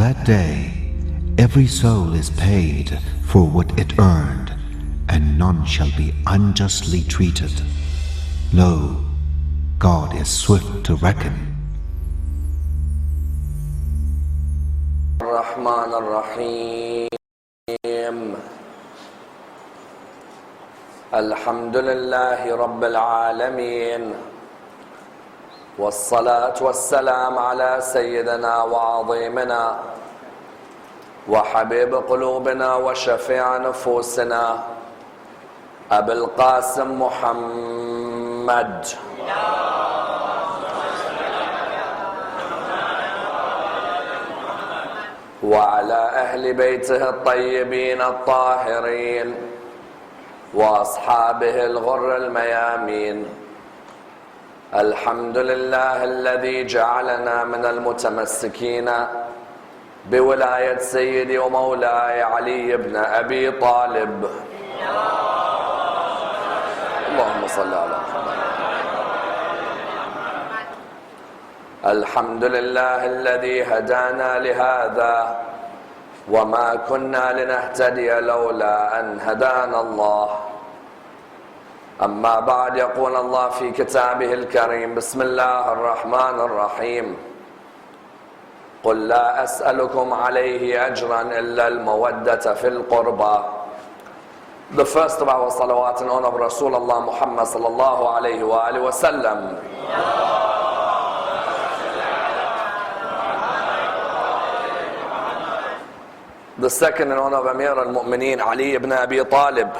that day, every soul is paid for what it earned, and none shall be unjustly treated. Lo, God is swift to reckon. الرحمن الرحيم الحمد لله رب العالمين والصلاة والسلام على سيدنا وعظيمنا وحبيب قلوبنا وشفيع نفوسنا أبي القاسم محمد وعلى أهل بيته الطيبين الطاهرين وأصحابه الغر الميامين. الحمد لله الذي جعلنا من المتمسكين بولاية سيدي ومولاي علي بن أبي طالب. اللهم صل على محمد. الحمد لله الذي هدانا لهذا وما كنا لنهتدي لولا أن هدانا الله. أما بعد، يقول الله في كتابه الكريم: بسم الله الرحمن الرحيم. قل لا أسألكم عليه أجرا إلا المودة في القربى. The first of our salawat in honor of Rasulullah Muhammad sallallahu alayhi wa alihi wa sallam. The second in honor of Amir al-Mu'mineen Ali ibn Abi Talib.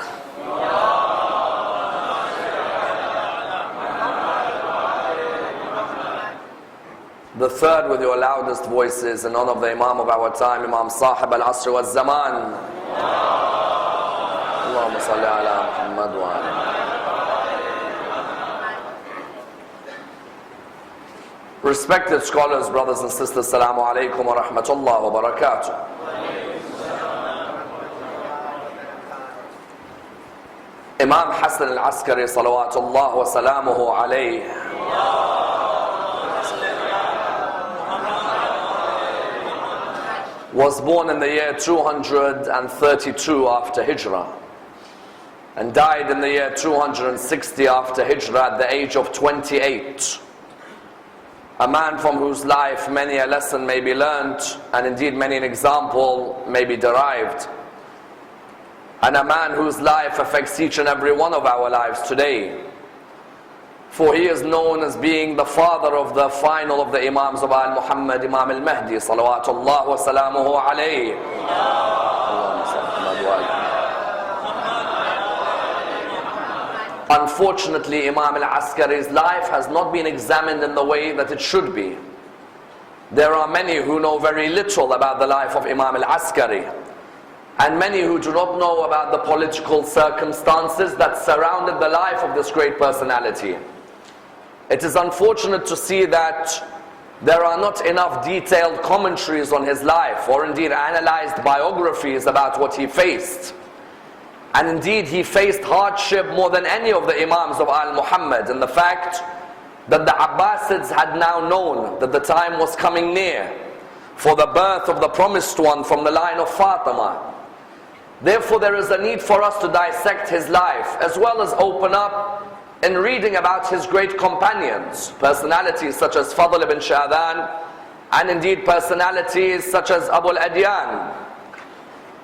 The third with your loudest voices in honor of the Imam of our time, Imam Sahib al-Asr wal-Zaman. Allahumma salli ala Muhammad wa ala. Respected scholars, brothers and sisters, Assalamu alaikum wa rahmatullah wa barakatuh. Imam Hassan Al-Askari salawatullah wa salamuhu alayhi was born in the year 232 after Hijrah and died in the year 260 after Hijrah at the age of 28. A man from whose life many a lesson may be learnt, and indeed many an example may be derived. And a man whose life affects each and every one of our lives today. For he is known as being the father of the final of the Imams of Al-Muhammad, Imam Al-Mahdi, salawatullah wa salamuhu alayhi. Unfortunately, Imam Al-Askari's life has not been examined in the way that it should be. There are many who know very little about the life of Imam Al-Askari, and many who do not know about the political circumstances that surrounded the life of this great personality. It is unfortunate to see that there are not enough detailed commentaries on his life, or indeed analyzed biographies about what he faced. And indeed he faced hardship more than any of the Imams of Al-Muhammad, in the fact that the Abbasids had now known that the time was coming near for the birth of the promised one from the line of Fatima. Therefore there is a need for us to dissect his life, as well as open up in reading about his great companions, personalities such as Fadl ibn Sha'dan, and indeed personalities such as Abu al-Adyan.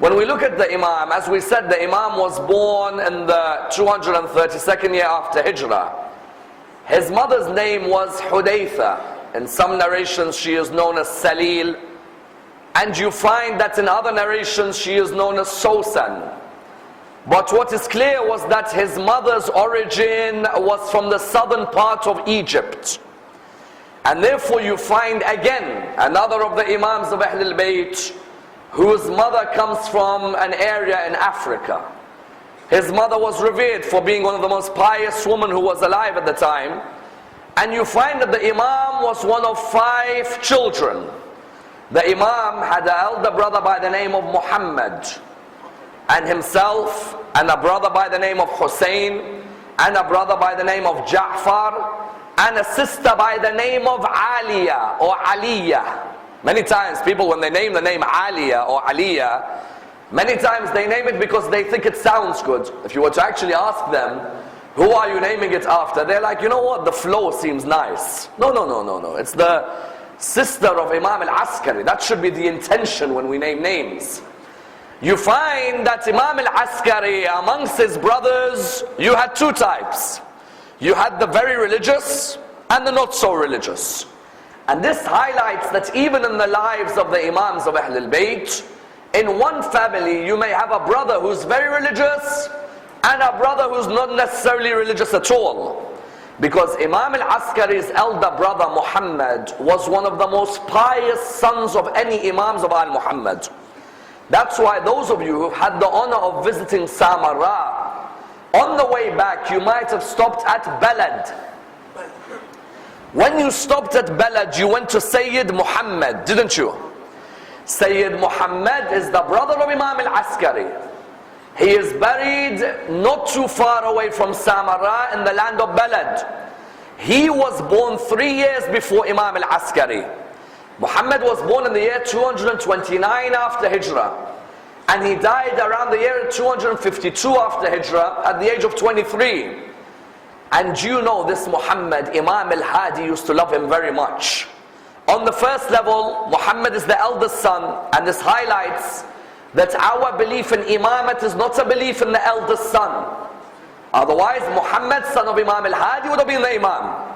When we look at the Imam, as we said, the Imam was born in the 232nd year after Hijrah. His mother's name was Hadeesa. In some narrations she is known as Saleel, and you find that in other narrations she is known as Sosan. But what is clear was that his mother's origin was from the southern part of Egypt. And therefore you find again another of the Imams of Ahlul Bayt whose mother comes from an area in Africa. His mother was revered for being one of the most pious women who was alive at the time. And you find that the Imam was one of 5 children. The Imam had an elder brother by the name of Muhammad, and himself, and a brother by the name of Hussein, and a brother by the name of Ja'far, and a sister by the name of Aliya or Aliyah. Many times people, when they name the name Aliya or Aliya, many times they name it because they think it sounds good. If you were to actually ask them, who are you naming it after? They're like, you know what, the flow seems nice. No, no, no, no, no. It's the sister of Imam Al-Askari. That should be the intention when we name names. You find that Imam Al-Askari, amongst his brothers, you had two types. You had the very religious and the not so religious. And this highlights that even in the lives of the Imams of Ahlul Bayt, in one family you may have a brother who's very religious and a brother who's not necessarily religious at all. Because Imam Al-Askari's elder brother Muhammad was one of the most pious sons of any Imams of Al-Muhammad. That's why those of you who had the honor of visiting Samarra, on the way back you might have stopped at Balad. When you stopped at Balad, you went to Sayyid Muhammad, didn't you? Sayyid Muhammad is the brother of Imam Al-Askari. He is buried not too far away from Samarra in the land of Balad. He was born 3 years before Imam Al-Askari. Muhammad was born in the year 229 after Hijrah. And he died around the year 252 after Hijrah at the age of 23. And you know this Muhammad, Imam Al-Hadi used to love him very much. On the first level, Muhammad is the eldest son, and this highlights that our belief in Imamat is not a belief in the eldest son. Otherwise, Muhammad, son of Imam Al-Hadi, would have been the Imam.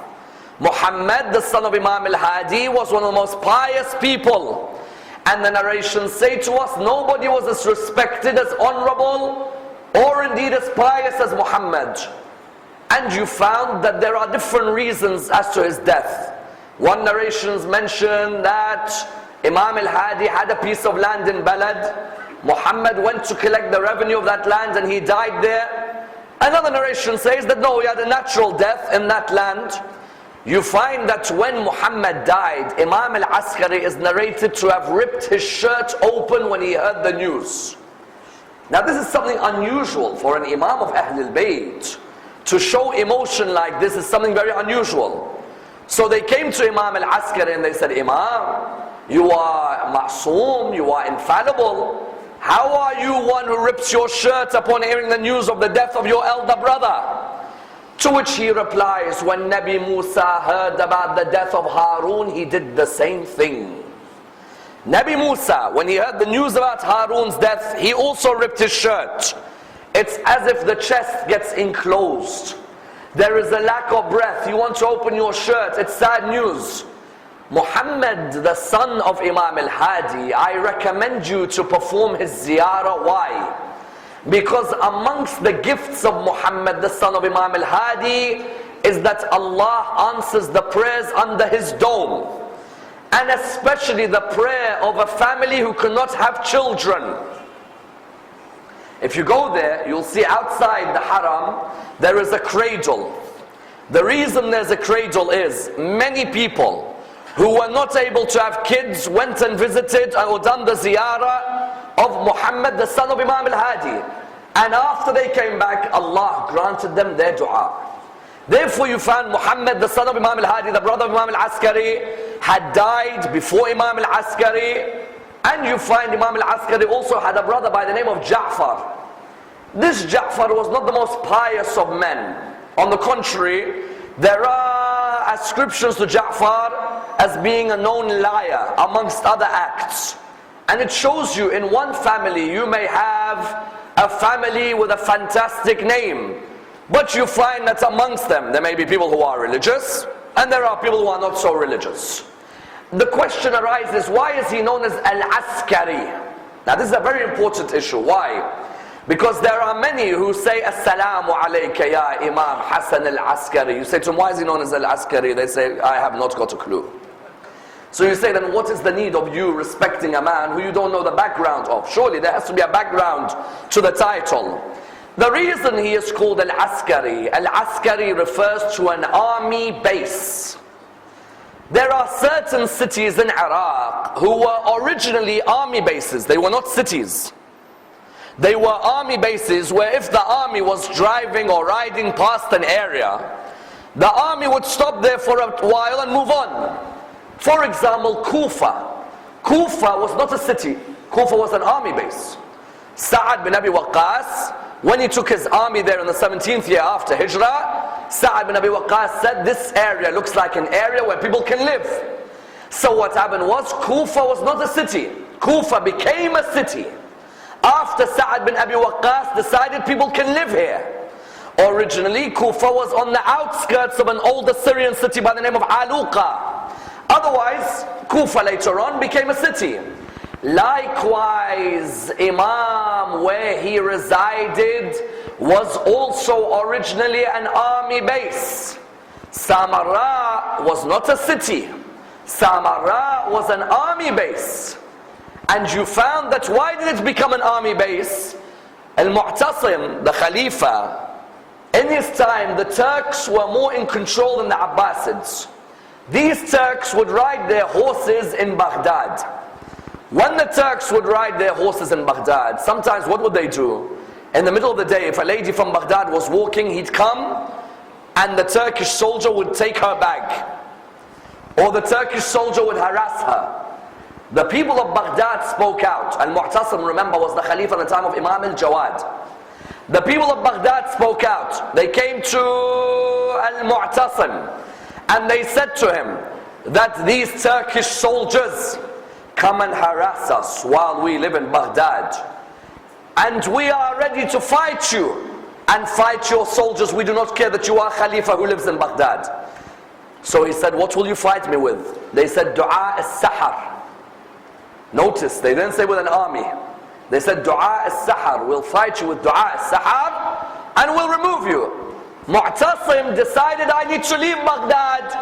Muhammad, the son of Imam Al-Hadi, was one of the most pious people. And the narrations say to us, nobody was as respected, as honorable, or indeed as pious as Muhammad. And you found that there are different reasons as to his death. One narrations mention that Imam Al-Hadi had a piece of land in Balad. Muhammad went to collect the revenue of that land and he died there. Another narration says that no, he had a natural death in that land. You find that when Muhammad died, Imam Al-Askari is narrated to have ripped his shirt open when he heard the news. Now this is something unusual for an Imam of Ahlul Bayt. To show emotion like this is something very unusual. So they came to Imam Al-Askari and they said, Imam, you are ma'soom, you are infallible. How are you one who rips your shirt upon hearing the news of the death of your elder brother? To which he replies, when Nabi Musa heard about the death of Harun, he did the same thing. Nabi Musa, when he heard the news about Harun's death, he also ripped his shirt. It's as if the chest gets enclosed. There is a lack of breath. You want to open your shirt. It's sad news. Muhammad, the son of Imam Al-Hadi, I recommend you to perform his ziyarah. Why? Because amongst the gifts of Muhammad, the son of Imam Al-Hadi, is that Allah answers the prayers under his dome. And especially the prayer of a family who cannot have children. If you go there, you'll see outside the haram, there is a cradle. The reason there's a cradle is, many people who were not able to have kids went and visited or done the ziyarah of Muhammad, the son of Imam Al-Hadi. And after they came back, Allah granted them their dua. Therefore you found Muhammad, the son of Imam Al-Hadi, the brother of Imam Al-Askari, had died before Imam Al-Askari. And you find Imam Al-Askari also had a brother by the name of Ja'far. This Ja'far was not the most pious of men. On the contrary, there are ascriptions to Ja'far as being a known liar amongst other acts. And it shows you in one family you may have a family with a fantastic name, but you find that amongst them there may be people who are religious and there are people who are not so religious. The question arises, why is he known as Al-Askari? Now this is a very important issue. Why? Because there are many who say, Assalamu alayka ya Imam Hassan Al-Askari. You say to them, why is he known as Al-Askari? They say, I have not got a clue. So you say, then what is the need of you respecting a man who you don't know the background of? Surely there has to be a background to the title. The reason he is called Al-Askari, Al-Askari refers to an army base. There are certain cities in Iraq who were originally army bases. They were not cities. They were army bases where if the army was driving or riding past an area, the army would stop there for a while and move on. For example, Kufa. Kufa was not a city. Kufa was an army base. Sa'ad bin Abi Waqqas, when he took his army there in the 17th year after Hijrah, Sa'ad bin Abi Waqqas said, this area looks like an area where people can live. So what happened was, Kufa was not a city. Kufa became a city after Sa'ad bin Abi Waqqas decided people can live here. Originally, Kufa was on the outskirts of an old Assyrian city by the name of Aluqa. Otherwise, Kufa later on became a city. Likewise, Imam, where he resided, was also originally an army base. Samarra was not a city. Samarra was an army base. And you found that why did it become an army base? Al-Mu'tasim, the Khalifa, in his time, the Turks were more in control than the Abbasids. These Turks would ride their horses in Baghdad. When the Turks would ride their horses in Baghdad, sometimes what would they do? In the middle of the day, if a lady from Baghdad was walking, he'd come and the Turkish soldier would take her bag. Or the Turkish soldier would harass her. The people of Baghdad spoke out. Al-Mu'tasim, remember, was the Khalifa in the time of Imam Al-Jawad. The people of Baghdad spoke out. They came to Al-Mu'tasim and they said to him that these Turkish soldiers come and harass us while we live in Baghdad. And we are ready to fight you and fight your soldiers. We do not care that you are Khalifa who lives in Baghdad. So he said, what will you fight me with? They said, Du'a as-Sahar. Notice, they didn't say with an army. They said, Du'a as-Sahar. We'll fight you with Du'a as-Sahar and we'll remove you. Mu'tasim decided, I need to leave Baghdad.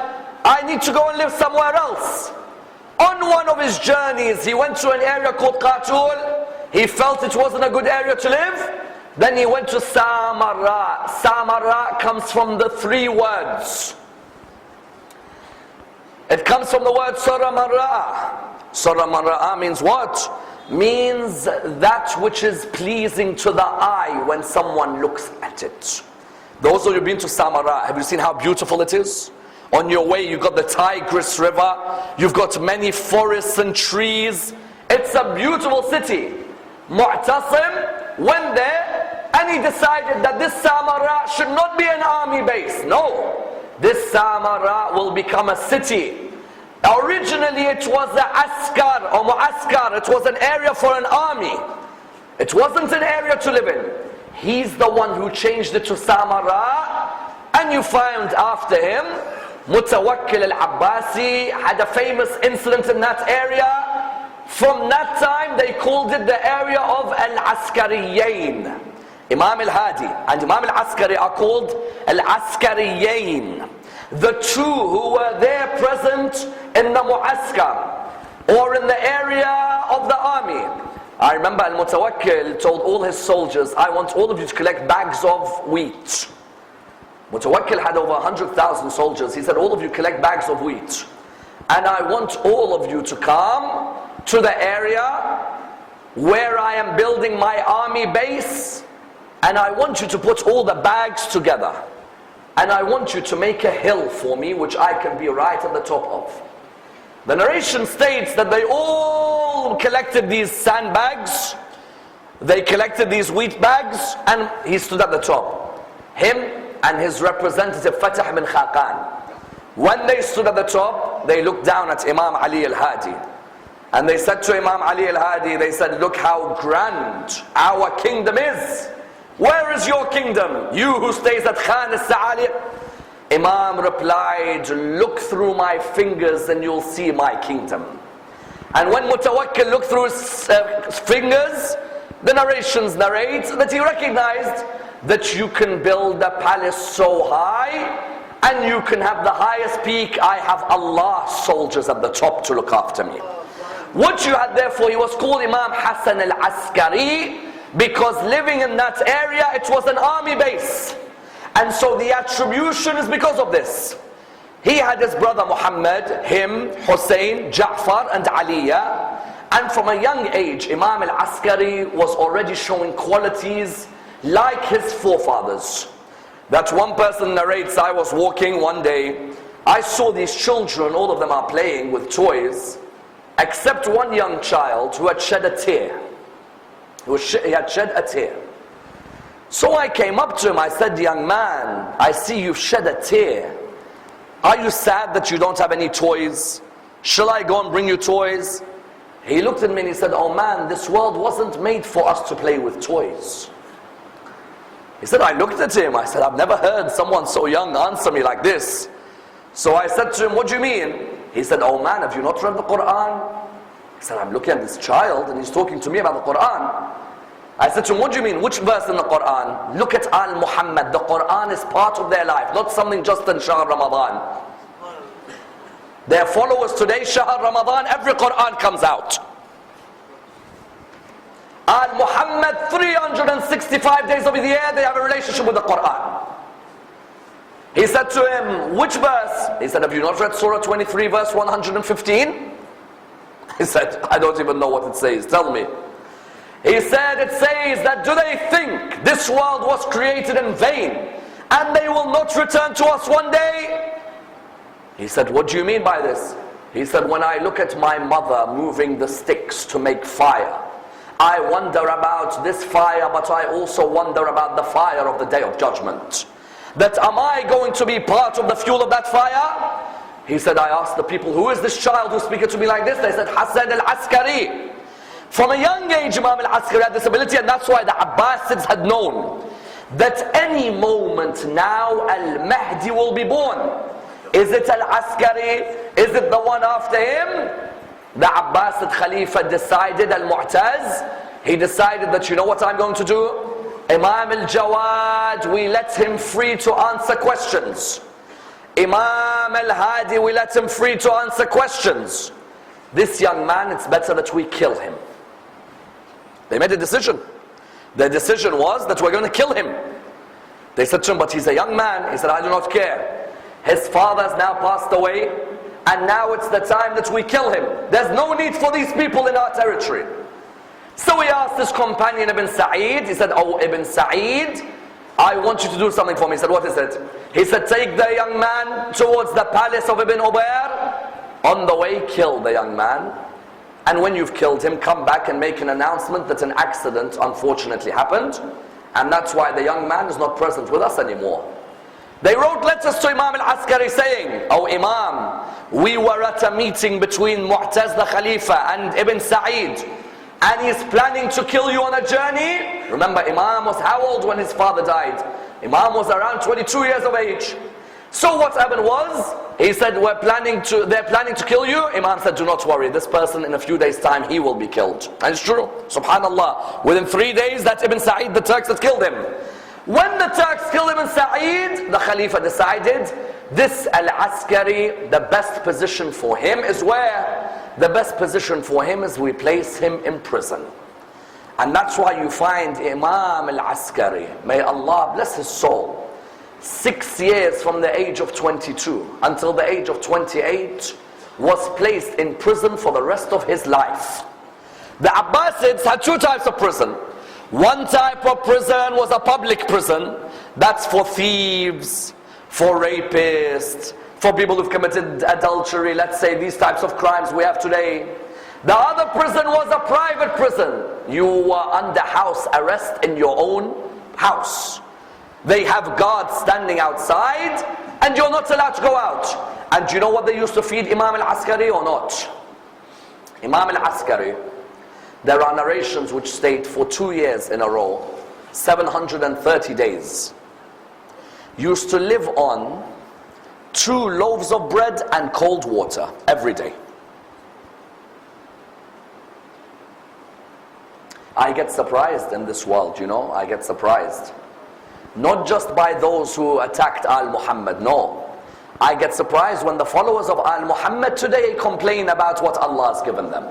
I need to go and live somewhere else. On one of his journeys, he went to an area called Khatoon. He felt it wasn't a good area to live. Then he went to Samarra. Samarra comes from the three words. It comes from the word Samarra. Samarra means what? Means that which is pleasing to the eye when someone looks at it. Those of you who've been to Samarra, have you seen how beautiful it is? On your way, you've got the Tigris River, you've got many forests and trees. It's a beautiful city. Mu'tasim went there and he decided that this Samarra should not be an army base. No, this Samarra will become a city. Originally it was an askar or mu'askar. It was an area for an army. It wasn't an area to live in. He's the one who changed it to Samarra. And you find after him, Mutawakkil al-Abbasi had a famous incident in that area. From that time they called it the area of Al-Askariyin. Imam al-Hadi and Imam al-Askari are called Al-Askariyin. The two who were there present in the mu'askar or in the area of the army. I remember Al-Mutawakkil told all his soldiers, I want all of you to collect bags of wheat. Mutawakkil had over 100,000 soldiers. He said, all of you collect bags of wheat. And I want all of you to come to the area where I am building my army base. And I want you to put all the bags together. And I want you to make a hill for me, which I can be right at the top of. The narration states that they all collected these sandbags. They collected these wheat bags, and he stood at the top. Him and his representative Fatah bin Khaqan. When they stood at the top, they looked down at Imam Ali al-Hadi. And they said to Imam Ali al-Hadi, they said, look how grand our kingdom is. Where is your kingdom? You who stays at Khan al-Sa'ali. Imam replied, look through my fingers and you'll see my kingdom. And when Mutawakkil looked through his fingers, the narrations narrate that he recognized that you can build a palace so high and you can have the highest peak. I have Allah's soldiers at the top to look after me. What you had therefore, he was called Imam Hassan Al-Askari, because living in that area, it was an army base. And so the attribution is because of this. He had his brother Muhammad, him, Hussein, Ja'far and Aliya. And from a young age, Imam Al-Askari was already showing qualities like his forefathers. That one person narrates, I was walking one day, I saw these children, all of them are playing with toys, except one young child who had shed a tear. He had shed a tear. So I came up to him, I said, young man, I see you've shed a tear. Are you sad that you don't have any toys? Shall I go and bring you toys? He looked at me and he said, oh man, this world wasn't made for us to play with toys. He said, I looked at him, I said, I've never heard someone so young answer me like this. So I said to him, what do you mean? He said, oh man, have you not read the Quran? He said, I'm looking at this child and he's talking to me about the Quran. I said to him, what do you mean? Which verse in the Quran? Look at Al-Muhammad. The Quran is part of their life, not something just in Shahr Ramadan. Their followers today, Shahr Ramadan, every Quran comes out. Al-Muhammad, 365 days of the year, they have a relationship with the Quran. He said to him, which verse? He said, have you not read Surah 23, verse 115? He said, I don't even know what it says, tell me. He said, it says that do they think this world was created in vain and they will not return to us one day? He said, what do you mean by this? He said, when I look at my mother moving the sticks to make fire, I wonder about this fire, but I also wonder about the fire of the Day of Judgment. That am I going to be part of the fuel of that fire? He said, I asked the people, who is this child who's speaking to me like this? They said, Hassan Al-Askari. From a young age, Imam Al-Askari had this ability, and that's why the Abbasids had known that any moment now Al-Mahdi will be born. Is it Al-Askari? Is it the one after him? The Abbasid Khalifa decided, Al-Mu'taz, he decided that, you know what I'm going to do? Imam Al-Jawad, we let him free to answer questions. Imam Al-Hadi, we let him free to answer questions. This young man, it's better that we kill him. They made a decision. Their decision was that we're going to kill him. They said to him, but he's a young man. He said, I do not care. His father has now passed away, and now it's the time that we kill him. There's no need for these people in our territory. So he asked his companion Ibn Sa'id, he said, oh Ibn Sa'id, I want you to do something for me. He said, what is it? He said, take the young man towards the palace of Ibn Ubair. On the way, kill the young man. And when you've killed him, come back and make an announcement that an accident unfortunately happened. And that's why the young man is not present with us anymore. They wrote letters to Imam Al-Askari saying, oh Imam, we were at a meeting between Mu'taz the Khalifa and Ibn Sa'id, and he's planning to kill you on a journey. Remember, Imam was how old when his father died? Imam was around 22 years of age. So what happened was, he said, they're planning to kill you. Imam said, do not worry, this person in a few days time, he will be killed. And it's true, subhanallah. Within 3 days, that Ibn Sa'id, the Turks had killed him. When the Turks killed Ibn Sa'id, the Khalifa decided, this Al-Askari, the best position for him is where? The best position for him is we place him in prison. And that's why you find Imam Al-Askari, may Allah bless his soul, 6 years from the age of 22 until the age of 28, was placed in prison for the rest of his life. The Abbasids had two types of prison. One type of prison was a public prison. That's for thieves, for rapists, for people who've committed adultery, let's say these types of crimes we have today. The other prison was a private prison. You were under house arrest in your own house. They have guards standing outside and you're not allowed to go out. And do you know what they used to feed Imam Al-Askari or not? Imam Al-Askari, there are narrations which state for 2 years in a row, 730 days, used to live on 2 loaves of bread and cold water every day. I get surprised in this world, you know, I get surprised. Not just by those who attacked Al-Muhammad, no. I get surprised when the followers of Al-Muhammad today complain about what Allah has given them.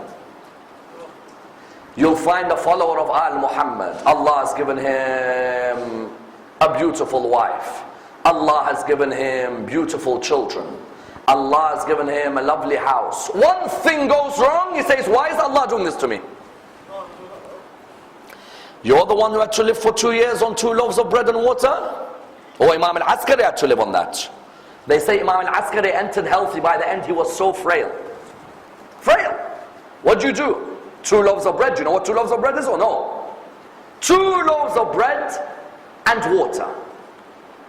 You'll find a follower of Al-Muhammad, Allah has given him a beautiful wife. Allah has given him beautiful children. Allah has given him a lovely house. One thing goes wrong, he says, why is Allah doing this to me? You're the one who had to live for 2 years on 2 loaves of bread and water? Or Imam Al-Askari had to live on that? They say Imam Al-Askari entered healthy, by the end he was so frail. Frail. What do you do? 2 loaves of bread. Do you know what 2 loaves of bread is or no? 2 loaves of bread and water.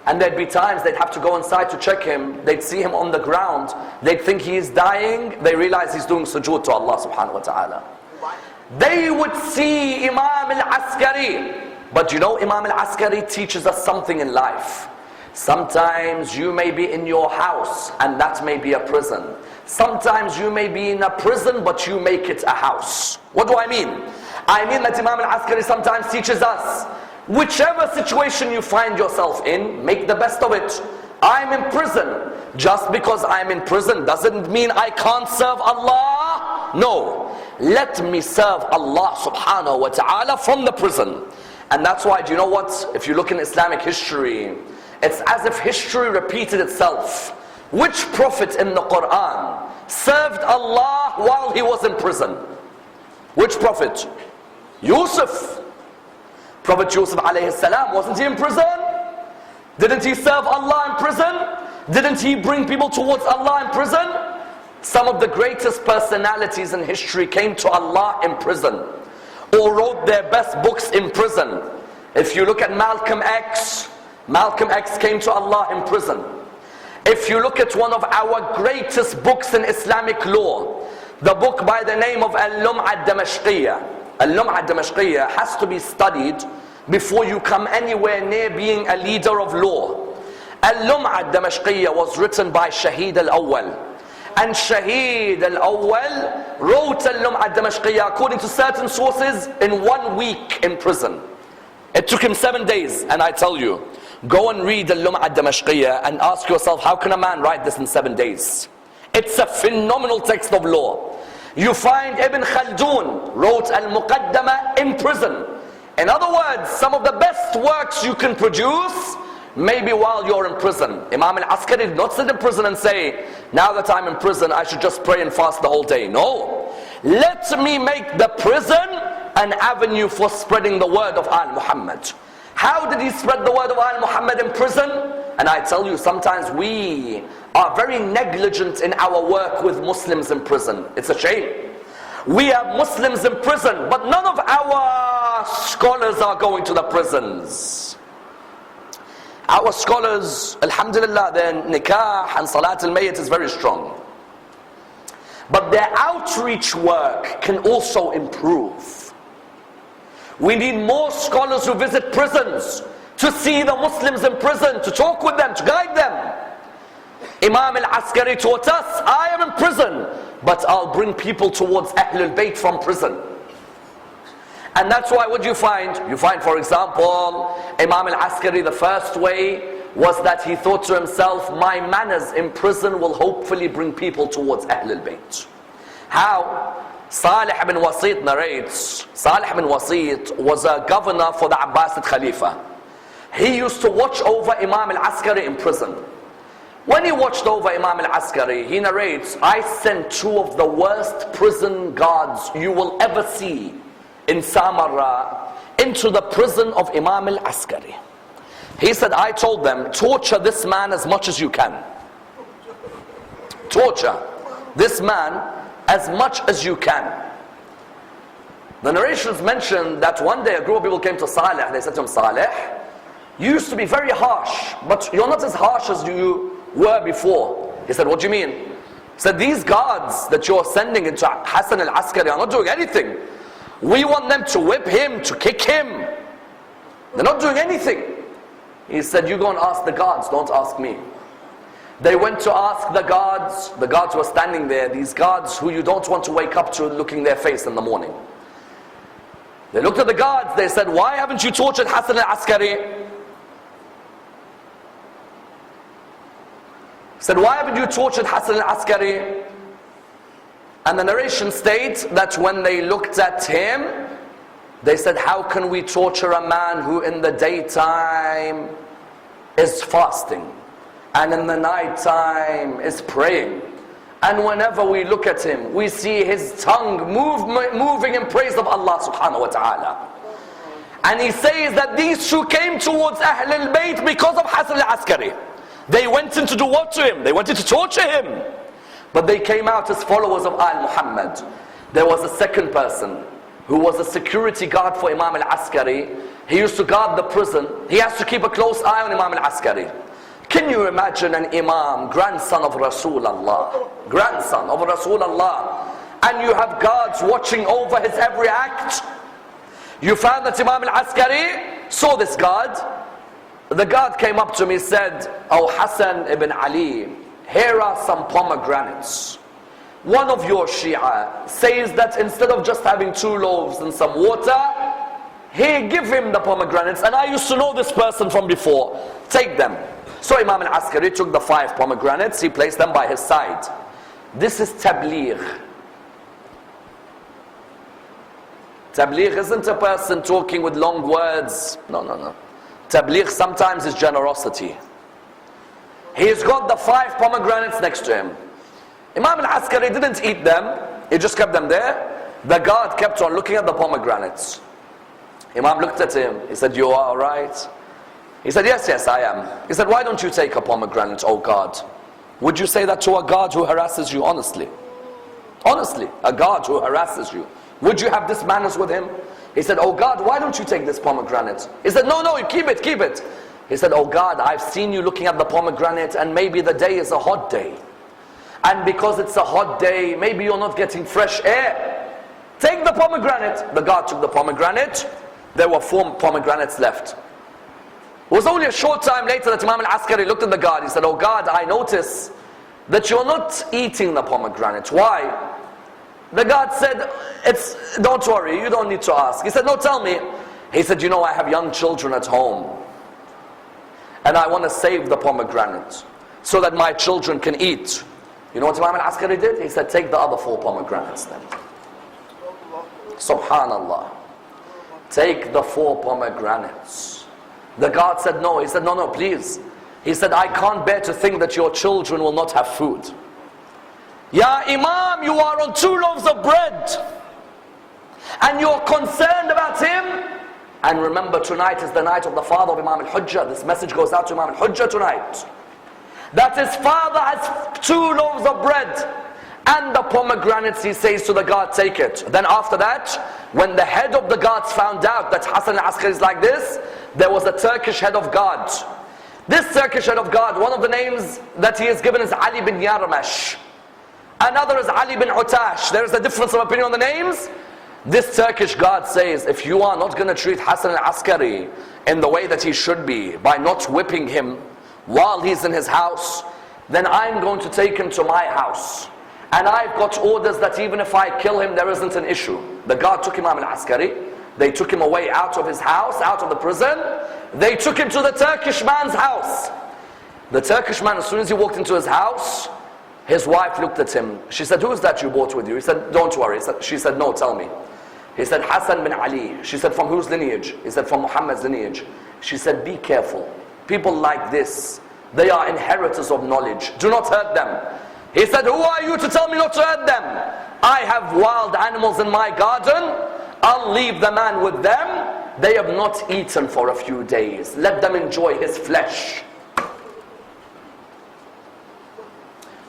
And there'd be times they'd have to go inside to check him. They'd see him on the ground. They'd think he is dying. They realize he's doing sujood to Allah subhanahu wa ta'ala. They would see Imam Al-Askari. But you know, Imam Al-Askari teaches us something in life. Sometimes you may be in your house and that may be a prison. Sometimes you may be in a prison but you make it a house. What do I mean? I mean that Imam Al-Askari sometimes teaches us, whichever situation you find yourself in, make the best of it. I'm in prison. Just because I'm in prison doesn't mean I can't serve Allah. No. Let me serve Allah subhanahu wa ta'ala from the prison. And that's why, do you know what? If you look in Islamic history, it's as if history repeated itself. Which prophet in the Quran served Allah while he was in prison? Which prophet? Yusuf. Prophet Yusuf alayhi salam, wasn't he in prison? Didn't he serve Allah in prison? Didn't he bring people towards Allah in prison? Some of the greatest personalities in history came to Allah in prison, or wrote their best books in prison. If you look at Malcolm X came to Allah in prison. If you look at one of our greatest books in Islamic law, the book by the name of Al-Lum'a ad-Damashqiyya. Al-Lum'a ad-Damashqiyya has to be studied before you come anywhere near being a leader of law. Al-Lum'a ad-Damashqiyya was written by Shaheed al-Awwal. And Shaheed al-Awwal wrote Al-Lum'a ad-Damashqiyya, according to certain sources, in 1 week in prison. It took him 7 days. And I tell you, go and read Al-Lum'a ad-Damashqiyya and ask yourself, how can a man write this in 7 days? It's a phenomenal text of law. You find Ibn Khaldun wrote Al-Muqaddama in prison. In other words, some of the best works you can produce maybe while you're in prison. Imam Al-Askari did not sit in prison and say, now that I'm in prison, I should just pray and fast the whole day. No. Let me make the prison an avenue for spreading the word of Al-Muhammad. How did he spread the word of Al-Muhammad in prison? And I tell you, sometimes we are very negligent in our work with Muslims in prison. It's a shame. We have Muslims in prison, but none of our scholars are going to the prisons. Our scholars, alhamdulillah, their nikah and salat al-mayyit is very strong. But their outreach work can also improve. We need more scholars who visit prisons to see the Muslims in prison, to talk with them, to guide them. Imam Al-Askari taught us, I am in prison, but I'll bring people towards Ahlul Bayt from prison. And that's why, what do you find? You find, for example, Imam Al-Askari, the first way was that he thought to himself, my manners in prison will hopefully bring people towards Ahlul Bayt. How? Salih ibn Wasit narrates, Salih ibn Wasit was a governor for the Abbasid Khalifa. He used to watch over Imam Al-Askari in prison. When he watched over Imam Al-Askari, he narrates, I sent 2 of the worst prison guards you will ever see in Samarra into the prison of Imam Al-Askari. He said, I told them, torture this man as much as you can. Torture this man as much as you can. The narrations mention that one day a group of people came to Salih. They said to him, Salih, you used to be very harsh, but you're not as harsh as you were before. He said, what do you mean? He said, these guards that you're sending into Hassan Al-Askari are not doing anything. We want them to whip him, to kick him. They're not doing anything. He said, you go and ask the guards, don't ask me. They went to ask the guards. The guards were standing there, these guards who you don't want to wake up to looking their face in the morning. They looked at the guards, they said, why haven't you tortured Hassan Al-Askari? Said, why haven't you tortured Hassan Al-Askari? And the narration states that when they looked at him, they said, how can we torture a man who in the daytime is fasting and in the night time is praying? And whenever we look at him, we see his tongue moving in praise of Allah subhanahu wa ta'ala. And he says that these 2 came towards Ahlul Bayt because of Hassan Al-Askari. They went in to do what to him? They wanted to torture him. But they came out as followers of Al-Muhammad. There was a second person who was a security guard for Imam Al-Askari. He used to guard the prison. He has to keep a close eye on Imam Al-Askari. Can you imagine an Imam, grandson of Rasulullah, grandson of Rasulullah, and you have guards watching over his every act? You found that Imam Al-Askari saw this guard. The guard came up to me and said, "Oh Hassan ibn Ali, here are some pomegranates. One of your Shia says that instead of just having 2 loaves and some water, here, give him the pomegranates, and I used to know this person from before. Take them." So Imam Al-Askari took the 5 pomegranates, he placed them by his side. This is tabligh. Tabligh isn't a person talking with long words. No, no, no. Tabligh sometimes is generosity. He's got the 5 pomegranates next to him. Imam Al-Askari didn't eat them, he just kept them there. The guard kept on looking at the pomegranates. Imam looked at him, he said, "You are alright?" He said, "Yes, yes, I am." He said, "Why don't you take a pomegranate, oh guard?" Would you say that to a guard who harasses you? Honestly. Honestly, a guard who harasses you. Would you have this manners with him? He said, "Oh God, why don't you take this pomegranate?" He said, "No, no, keep it, keep it." He said, "Oh God, I've seen you looking at the pomegranate, and maybe the day is a hot day. And because it's a hot day, maybe you're not getting fresh air. Take the pomegranate." The guard took the pomegranate. There were 4 pomegranates left. It was only a short time later that Imam Al-Askari looked at the guard. He said, "Oh God, I notice that you're not eating the pomegranate. Why?" The guard said, "Don't worry, you don't need to ask." He said, "No, tell me." He said, "You know, I have young children at home, and I want to save the pomegranate so that my children can eat." You know what Imam Al-Askari did? He said, "Take the other 4 pomegranates then." Subhanallah. Take the 4 pomegranates. The guard said no. He said, "No, no, please." He said, "I can't bear to think that your children will not have food. Ya Imam, you are on 2 loaves of bread, and you're concerned about him." And remember, tonight is the night of the father of Imam Al-Hujjah. This message goes out to Imam Al-Hujjah tonight, that his father has 2 loaves of bread and the pomegranates. He says to the guard, "Take it." Then after that, when the head of the guards found out that Hassan Al-Askari is like this, there was a Turkish head of guard. This Turkish head of guard, one of the names that he is given is Ali bin Yarmash. Another is Ali bin Utash. There is a difference of opinion on the names. This Turkish guard says, "If you are not going to treat Hassan Al-Askari in the way that he should be, by not whipping him while he's in his house, then I'm going to take him to my house. And I've got orders that even if I kill him, there isn't an issue." The guard took Imam Al-Askari. They took him away out of his house, out of the prison. They took him to the Turkish man's house. The Turkish man, as soon as he walked into his house, his wife looked at him. She said, "Who is that you brought with you?" He said, "Don't worry." She said, "No, tell me." He said, "Hassan bin Ali." She said, "From whose lineage?" He said, "From Muhammad's lineage." She said, "Be careful. People like this, they are inheritors of knowledge. Do not hurt them." He said, "Who are you to tell me not to hurt them? I have wild animals in my garden. I'll leave the man with them. They have not eaten for a few days. Let them enjoy his flesh."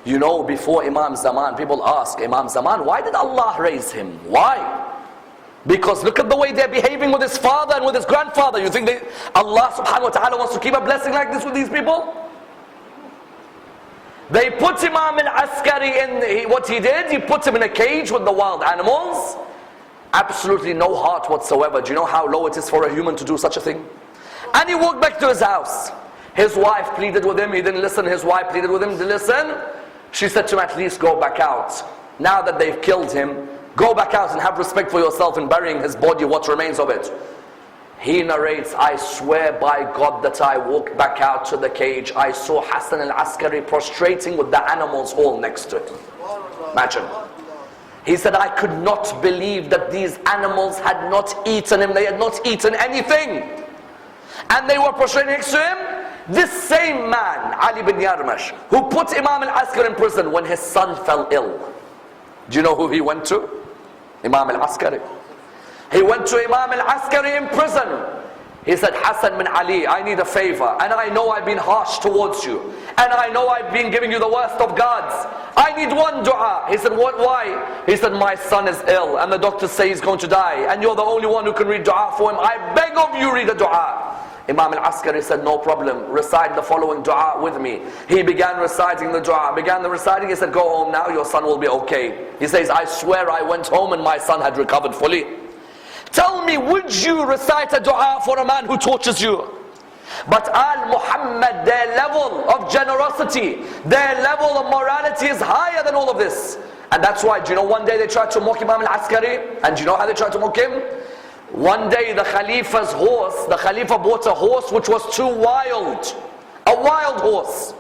You know, before Imam Zaman, people ask, Imam Zaman, why did Allah raise him? Why? Because look at the way they're behaving with his father and with his grandfather. You think Allah subhanahu wa ta'ala wants to keep a blessing like this with these people? They put Imam Al-Askari in, what he did, he put him in a cage with the wild animals. Absolutely no heart whatsoever. Do you know how low it is for a human to do such a thing? And he walked back to his house. His wife pleaded with him, he didn't listen. His wife pleaded with him, to listen. She said to him, "At least go back out. Now that they've killed him, go back out and have respect for yourself in burying his body, what remains of it." He narrates, "I swear by God that I walked back out to the cage. I saw Hassan Al-Askari prostrating with the animals all next to him." Imagine. He said, "I could not believe that these animals had not eaten him. They had not eaten anything. And they were prostrating next to him." This same man, Ali bin Yarmash, who put Imam Al-Askari in prison when his son fell ill. Do you know who he went to? Imam Al-Askari. He went to Imam Al-Askari in prison. He said, Hassan bin Ali, I need a favor, and I know I've been harsh towards you, and I know I've been giving you the worst of gods. I need one dua. He said, what, why? He said, my son is ill, and the doctors say he's going to die, and you're the only one who can read dua for him. I beg of you, read a dua. Imam Al-Askari said, no problem, recite the following dua with me. He began reciting the dua, began the reciting. He said, go home now, your son will be okay. He says, I swear I went home and my son had recovered fully. Tell me, would you recite a dua for a man who tortures you? But Al-Muhammad, their level of generosity, their level of morality is higher than all of this. And that's why, do you know, one day they tried to mock Imam Al-Askari? And do you know how they tried to mock him? One day the Khalifa's horse, the Khalifa bought a horse which was too wild. A wild horse.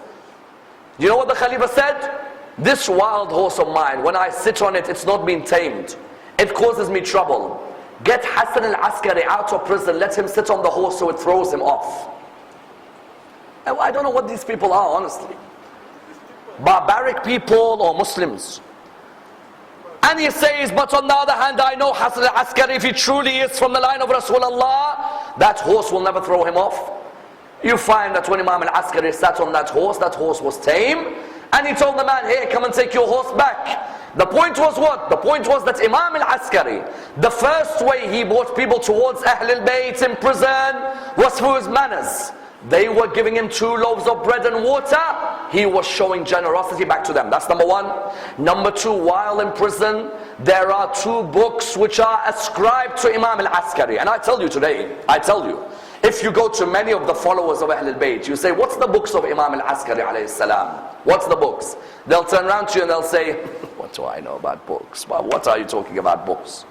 Do you know what the Khalifa said? This wild horse of mine, when I sit on it, it's not been tamed. It causes me trouble. Get Hassan al-Askari out of prison, let him sit on the horse so it throws him off. I don't know what these people are, honestly. Barbaric people or Muslims. And he says, but on the other hand, I know Hassan al-Askari, if he truly is from the line of Rasulullah, that horse will never throw him off. You find that when Imam al-Askari sat on that horse was tame, and he told the man, hey, come and take your horse back. The point was what? The point was that Imam Al-Askari, the first way he brought people towards Ahlul Bayt in prison was through his manners. They were giving him 2 loaves of bread and water. He was showing generosity back to them. That's number 1. Number 2, while in prison, there are 2 books which are ascribed to Imam Al-Askari. And I tell you today, if you go to many of the followers of Ahlul Bayt, you say, what's the books of Imam Al-Askari a.s? What's the books? They'll turn around to you and they'll say, what do I know about books? Well, what are you talking about books?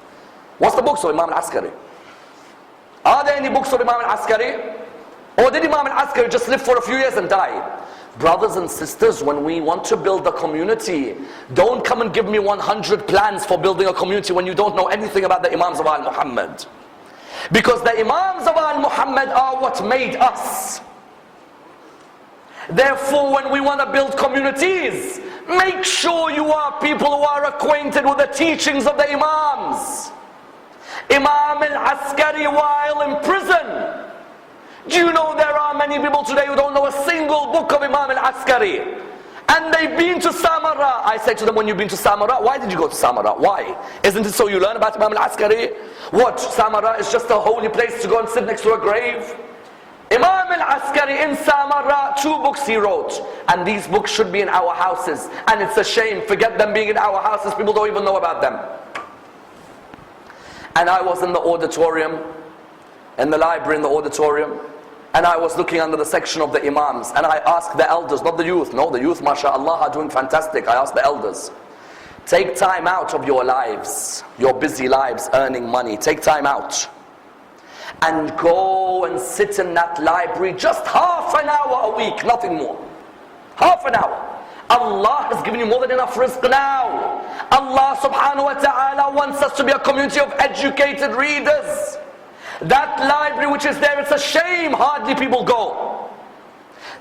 What's the books of Imam Al-Askari? Are there any books of Imam Al-Askari? Or did Imam Al-Askari just live for a few years and die? Brothers and sisters, when we want to build a community, don't come and give me 100 plans for building a community when you don't know anything about the Imams of Al-Muhammad. Because the Imams of Al-Muhammad are what made us. Therefore, when we want to build communities, make sure you are people who are acquainted with the teachings of the Imams. Imam Al-Askari while in prison, do you know there are many people today who don't know a single book of Imam Al-Askari? And they've been to Samarra. I say to them, when you've been to Samarra, why did you go to Samarra? Why? Isn't it so you learn about Imam Al-Askari? What? Samarra is just a holy place to go and sit next to a grave? Imam Al-Askari in Samarra, 2 books he wrote. And these books should be in our houses. And it's a shame, forget them being in our houses, people don't even know about them. And I was in the auditorium, in the library in the auditorium, and I was looking under the section of the Imams, and I asked the elders, not the youth, no, the youth, mashallah, are doing fantastic. I asked the elders, take time out of your lives, your busy lives earning money, take time out and go and sit in that library just half an hour a week, nothing more. Half an hour. Allah has given you more than enough rizq now. Allah subhanahu wa ta'ala wants us to be a community of educated readers. That library which is there, it's a shame hardly people go.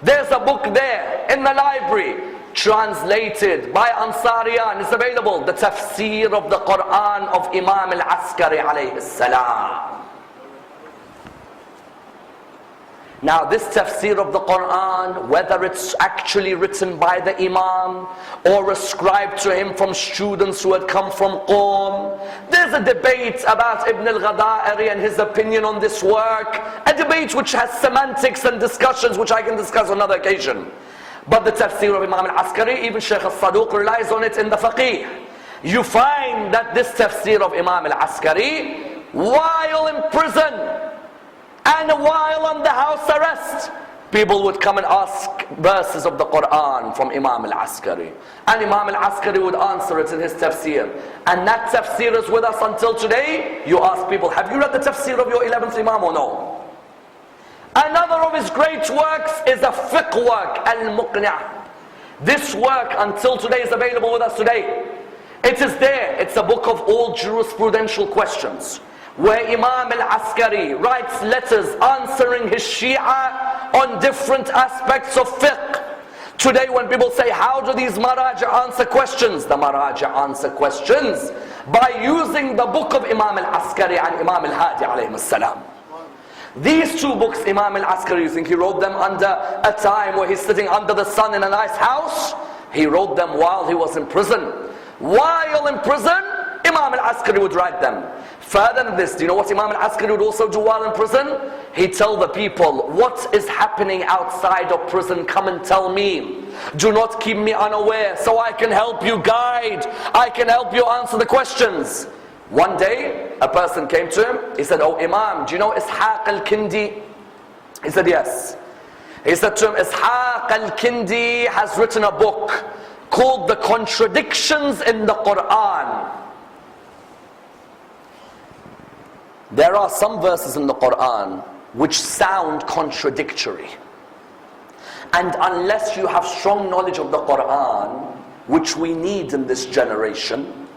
There's a book there in the library, translated by Ansariya, and it's available, the tafsir of the Quran of Imam Al-Askari a.s. Now this tafsir of the Quran, whether it's actually written by the Imam or ascribed to him from students who had come from Qom, there's a debate about Ibn al-Ghada'iri and his opinion on this work, a debate which has semantics and discussions which I can discuss on another occasion. But the tafsir of Imam Al-Askari, even Shaykh al-Saduq relies on it in the Faqih. You find that this tafsir of Imam Al-Askari, while in prison, and while under house arrest, people would come and ask verses of the Quran from Imam Al-Askari. And Imam Al-Askari would answer it in his tafsir. And that tafsir is with us until today. You ask people, have you read the tafsir of your 11th Imam or no? Another of his great works is a fiqh work, Al-Muqni'. This work until today is available with us today. It is there. It's a book of all jurisprudential questions, where Imam Al-Askari writes letters answering his Shia on different aspects of fiqh. Today when people say, how do these Maraja answer questions? The Maraja answer questions by using the book of Imam Al-Askari and Imam Al-Hadi alayhim as-salam. These two books, Imam Al-Askari, you think he wrote them under a time where he's sitting under the sun in a nice house? He wrote them while he was in prison. While in prison, Imam Al-Askari would write them. Further than this, do you know what Imam Al-Askari would also do while in prison? He'd tell the people, what is happening outside of prison? Come and tell me. Do not keep me unaware, so I can help you guide. I can help you answer the questions. One day, a person came to him. He said, oh Imam, do you know Ishaq al-Kindi? He said, yes. He said to him, Ishaq al-Kindi has written a book called The Contradictions in the Quran. There are some verses in the Quran which sound contradictory. And unless you have strong knowledge of the Quran, which we need in this generation,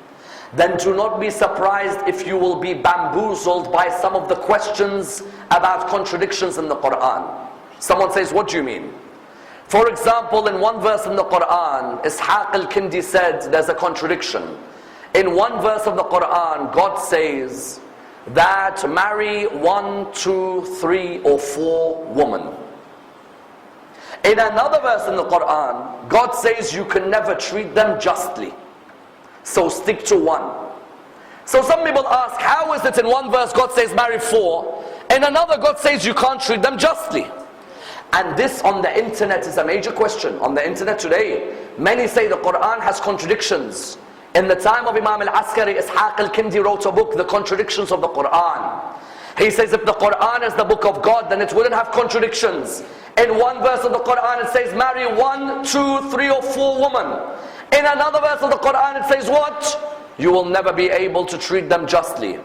then do not be surprised if you will be bamboozled by some of the questions about contradictions in the Quran. Someone says, what do you mean? For example, in one verse in the Quran, Ishaq al-Kindi said there's a contradiction. In one verse of the Quran, God says that marry 1, 2, 3 or 4 women. In another verse in the Quran, God says you can never treat them justly, so stick to one. So some people ask, how is it in one verse God says marry 4, in another God says you can't treat them justly? And this on the internet is a major question. On the internet today, many say the Quran has contradictions. In the time of Imam Al-Askari, Ishaq al-Kindi wrote a book, The Contradictions of the Quran. He says if the Quran is the book of God, then it wouldn't have contradictions. In one verse of the Quran it says marry 1, 2, 3 or 4 women. In another verse of the Quran it says what? You will never be able to treat them justly.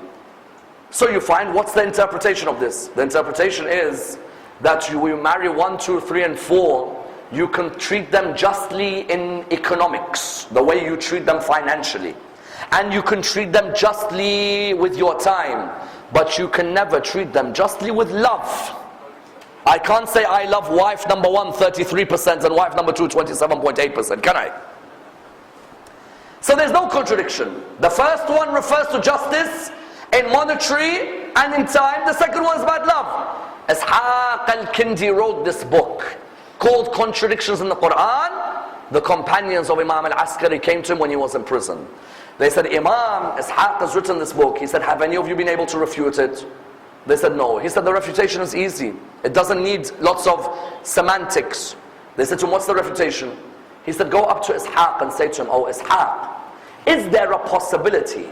So you find, what's the interpretation of this? The interpretation is that you will marry 1, 2, 3 and 4. You can treat them justly in economics, the way you treat them financially. And you can treat them justly with your time. But you can never treat them justly with love. I can't say I love wife number 1 33% and wife number 2 27.8%, can I? So there's no contradiction. The first one refers to justice in monetary and in time. The second one is about love. Ishaq al-Kindi wrote this book called Contradictions in the Quran. The companions of Imam Al-Askari came to him when he was in prison. They said, Imam, Ishaq has written this book. He said, have any of you been able to refute it? They said, no. He said, the refutation is easy. It doesn't need lots of semantics. They said to him, what's the refutation? He said, go up to Ishaq and say to him, oh Ishaq, is there a possibility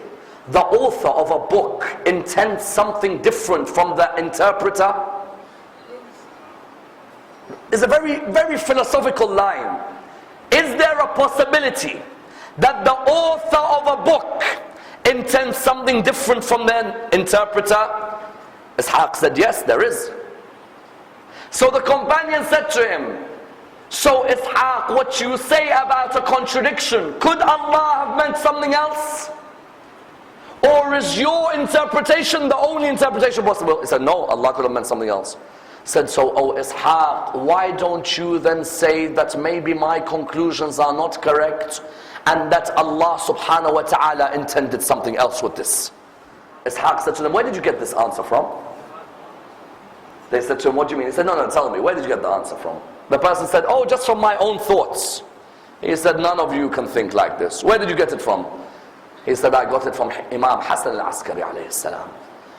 the author of a book intends something different from the interpreter? It's a very, very philosophical line. Is there a possibility that the author of a book intends something different from the interpreter? Ishaq said, yes, there is. So the companion said to him, so Ishaq, what you say about a contradiction, could Allah have meant something else? Or is your interpretation the only interpretation possible? He said, no, Allah could have meant something else. Said, so, oh Ishaq, why don't you then say that maybe my conclusions are not correct and that Allah subhanahu wa ta'ala intended something else with this? Ishaq said to them, where did you get this answer from? They said to him, what do you mean? He said, no, tell me, where did you get the answer from? The person said, oh, just from my own thoughts. He said, none of you can think like this. Where did you get it from? He said, I got it from Imam Hassan Al-Askari a.s.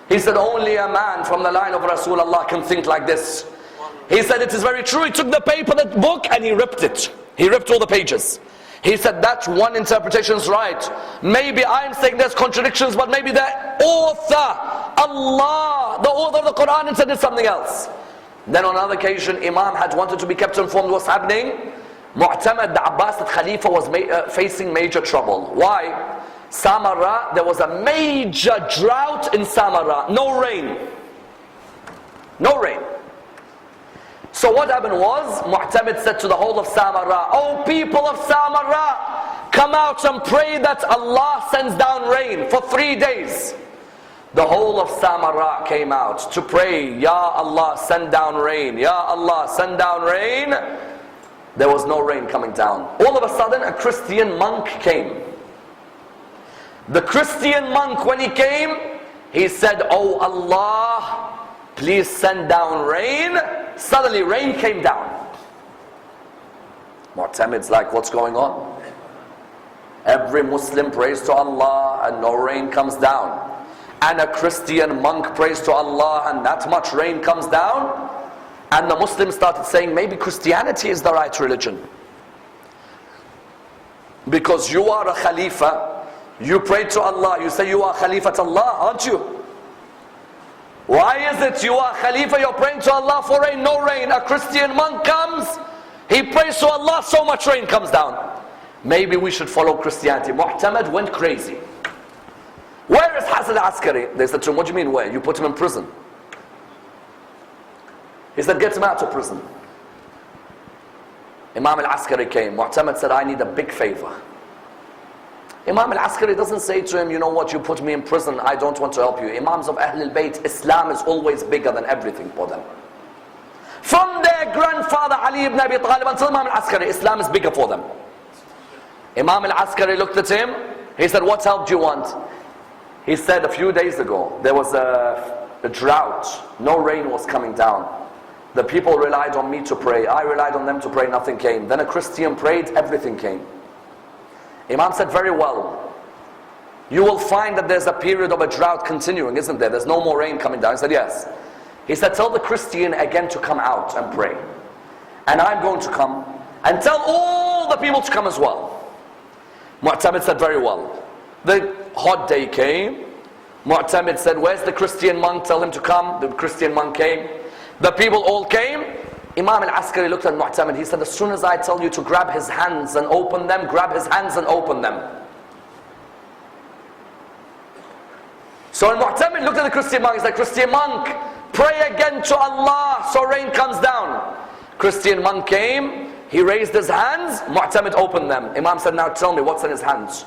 He said, only a man from the line of Rasulullah can think like this. He said, it is very true. He took the paper, the book, and he ripped it. He ripped all the pages. He said, that one interpretation is right. Maybe I'm saying there's contradictions, but maybe the author, Allah, the author of the Quran, intended something else. Then on another occasion, Imam had wanted to be kept informed what's happening. Mu'tamad, the Abbasid Khalifa, was facing major trouble. Why? Samarra, there was a major drought in Samarra. No rain. No rain. So what happened was, Mu'tamad said to the whole of Samarra, oh people of Samarra, come out and pray that Allah sends down rain for 3 days. The whole of Samarra came out to pray, Ya Allah, send down rain. Ya Allah, send down rain. There was no rain coming down. All of a sudden, a Christian monk came. The Christian monk, when he came, he said, oh Allah, please send down rain. Suddenly rain came down. Mu'tamid's like, what's going on? Every Muslim prays to Allah and no rain comes down. And a Christian monk prays to Allah and that much rain comes down. And the Muslims started saying, maybe Christianity is the right religion. Because you are a Khalifa, you pray to Allah, you say you are Khalifat Allah, aren't you? Why is it you are Khalifa, you're praying to Allah for rain, no rain? A Christian monk comes, he prays to Allah, so much rain comes down. Maybe we should follow Christianity. Mu'tamid went crazy. Where is Hassan Askari? They said to him, what do you mean where? You put him in prison. He said, get him out of prison. Imam Al-Askari came. Mu'tamid said, I need a big favor. Imam Al-Askari doesn't say to him, you know what, you put me in prison, I don't want to help you. Imams of Ahlul Bayt, Islam is always bigger than everything for them. From their grandfather Ali ibn Abi Talib until Imam Al-Askari, Islam is bigger for them. Imam Al-Askari looked at him, he said, what help do you want? He said, a few days ago, there was a drought, no rain was coming down. The people relied on me to pray, I relied on them to pray, nothing came. Then a Christian prayed, everything came. Imam said, very well. You will find that there's a period of a drought continuing, isn't there? There's no more rain coming down. He said, yes. He said, tell the Christian again to come out and pray. And I'm going to come. And tell all the people to come as well. Mu'tamid said, very well. The hot day came. Mu'tamid said, where's the Christian monk? Tell him to come. The Christian monk came. The people all came. Imam Al-Askari looked at Mu'tamid. He said, as soon as I tell you to grab his hands and open them, grab his hands and open them. So when Mu'tamid looked at the Christian monk, he said, Christian monk, pray again to Allah so rain comes down. Christian monk came, he raised his hands, Mu'tamid opened them. Imam said, now tell me what's in his hands.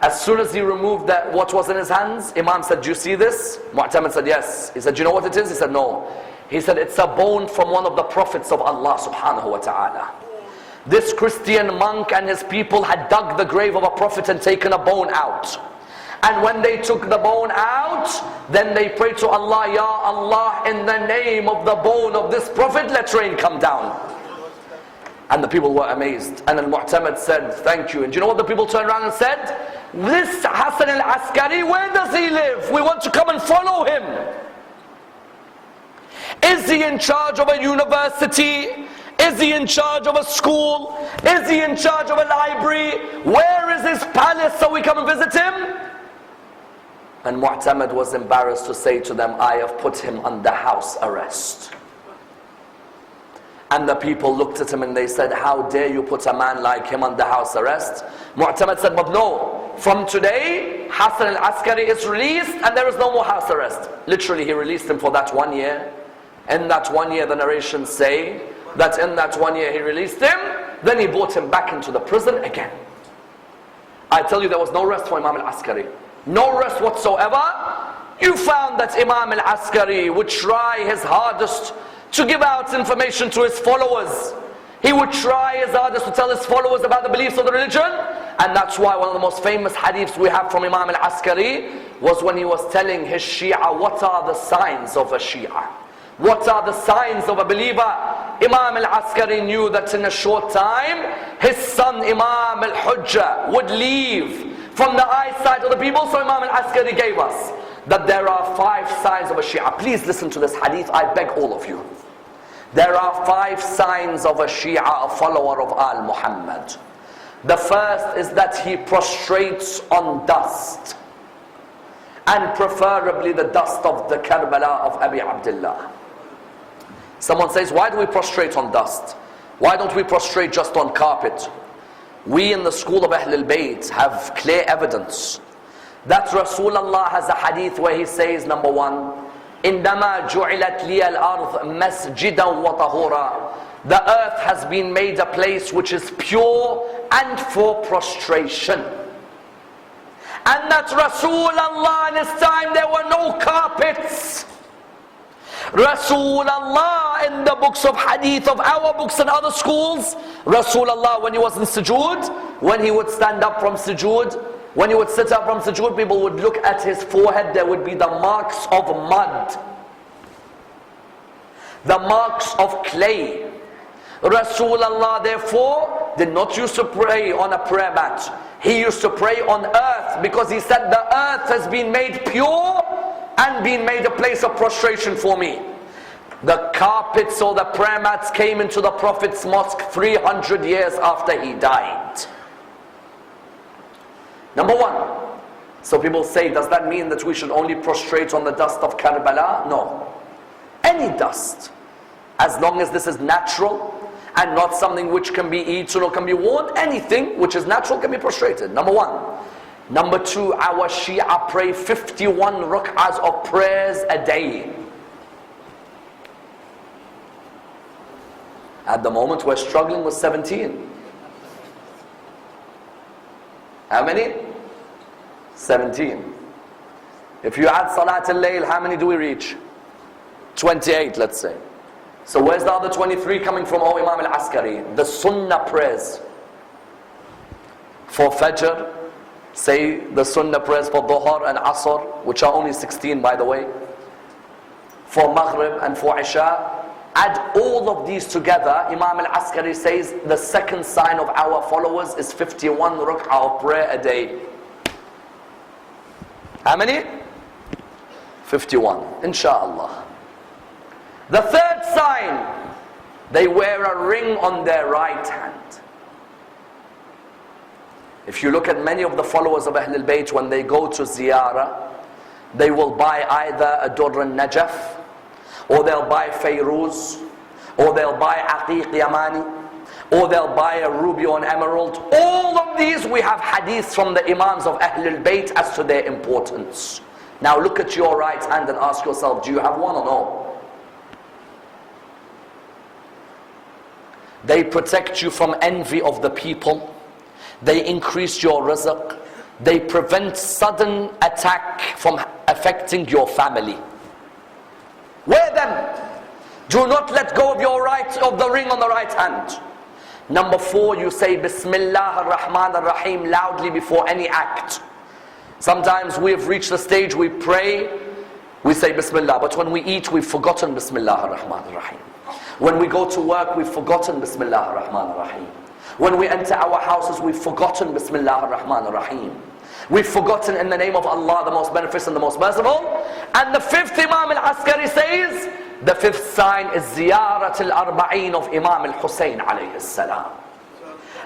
As soon as he removed what was in his hands, Imam said, do you see this? Mu'tamid said, yes. He said, do you know what it is? He said, no. He said, it's a bone from one of the prophets of Allah subhanahu wa ta'ala. This Christian monk and his people had dug the grave of a prophet and taken a bone out. And when they took the bone out, then they prayed to Allah, Ya Allah, in the name of the bone of this prophet, let rain come down. And the people were amazed. And Al-Mu'tamid said, thank you. And do you know what the people turned around and said? This Hassan Al-Askari, where does he live? We want to come and follow him. Is he in charge of a university? Is he in charge of a school? Is he in charge of a library? Where is his palace so we come and visit him? And Mu'tamid was embarrassed to say to them, I have put him under house arrest. And the people looked at him and they said, how dare you put a man like him under house arrest? Mu'tamid said, but no, from today, Hassan Al-Askari is released and there is no more house arrest. Literally, he released him for that 1 year. In that 1 year, the narrations say that in that 1 year he released him, then he brought him back into the prison again. I tell you, there was no rest for Imam Al-Askari. No rest whatsoever. You found that Imam Al-Askari would try his hardest to give out information to his followers. He would try his hardest to tell his followers about the beliefs of the religion. And that's why one of the most famous hadiths we have from Imam Al-Askari was when he was telling his Shia, what are the signs of a Shia? What are the signs of a believer? Imam Al-Askari knew that in a short time, his son Imam Al-Hujjah would leave from the eyesight of the people. So Imam Al-Askari gave us that there are 5 signs of a Shia. Please listen to this hadith, I beg all of you. There are 5 signs of a Shia, a follower of Al-Muhammad. The first is that he prostrates on dust, and preferably the dust of the Karbala of Abi Abdullah. Someone says, why do we prostrate on dust? Why don't we prostrate just on carpet? We in the school of Ahlul Bayt have clear evidence that Rasulullah has a hadith where he says, number 1, إِنَّمَا جُعِلَتْ لِيَ الْأَرْضِ مَسْجِدًا وَطَهُورًا. The earth has been made a place which is pure and for prostration. And that Rasulullah in his time there were no carpets. Rasulullah in the books of hadith of our books and other schools, Rasulullah when he was in sujood, when he would stand up from sujood, when he would sit up from sujood, people would look at his forehead, there would be the marks of mud. the marks of clay. Rasulullah therefore did not used to pray on a prayer mat. He used to pray on earth, because he said the earth has been made pure and been made a place of prostration for me. The carpets or the prayer mats came into the Prophet's mosque 300 years after he died. Number one. So people say, does that mean that we should only prostrate on the dust of Karbala? No. Any dust, as long as this is natural and not something which can be eaten or can be worn, anything which is natural can be prostrated. Number one. Number two, our Shia pray 51 rak'ahs of prayers a day. At the moment we're struggling with 17. How many? 17. If you add Salat al-Layl, how many do we reach? 28, let's say. So where's the other 23 coming from? Oh, Imam Al-Askari. The Sunnah prayers. For Fajr, say the Sunnah prayers for Dhuhr and Asr, which are only 16 by the way. For Maghrib and for Isha. Add all of these together, Imam Al-Askari says the second sign of our followers is 51 rak'ah of prayer a day. How many? 51, inshallah. The third sign, they wear a ring on their right hand. If you look at many of the followers of Ahlul Bayt, when they go to Ziyarat, they will buy either a Durr al-Najaf, or they'll buy Fayruz, or they'll buy Aqiq Yamani, or they'll buy a ruby or an emerald. All of these we have hadiths from the Imams of Ahlul Bayt as to their importance. Now look at your right hand and ask yourself, do you have one or no? They protect you from envy of the people. They increase your rizq. They prevent sudden attack from affecting your family. Wear them. Do not let go of the ring on the right hand. Number 4, you say Bismillah ar-Rahman ar-Rahim loudly before any act. Sometimes we have reached the stage we pray, we say Bismillah, but when we eat we've forgotten Bismillah ar-Rahman ar-Rahim. When we go to work we've forgotten Bismillah ar-Rahman ar-Rahim. When we enter our houses we've forgotten Bismillah ar-Rahman ar-Rahim. We've forgotten in the name of Allah, the most beneficent, the most merciful. And the 5th Imam Al-Askari says, the 5th sign is Ziarat al-Arba'een of Imam Al-Hussein alayhi salam.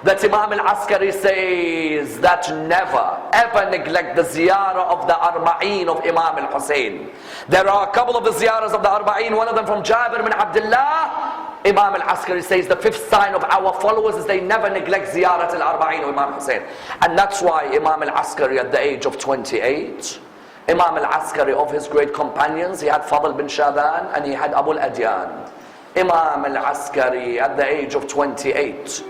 That Imam Al-Askari says that never ever neglect the ziyarah of the Arba'een of Imam Al-Hussein. There are a couple of the ziyarahs of the Arba'een, one of them from Jabir bin Abdullah. Imam Al-Askari says the 5th sign of our followers is they never neglect Ziyarat al-Arba'een of Imam Hussein. And that's why Imam Al-Askari at the age of 28, Imam Al-Askari of his great companions, he had Fadl bin Shadan and he had Abu al-Adyan. Imam Al-Askari at the age of 28,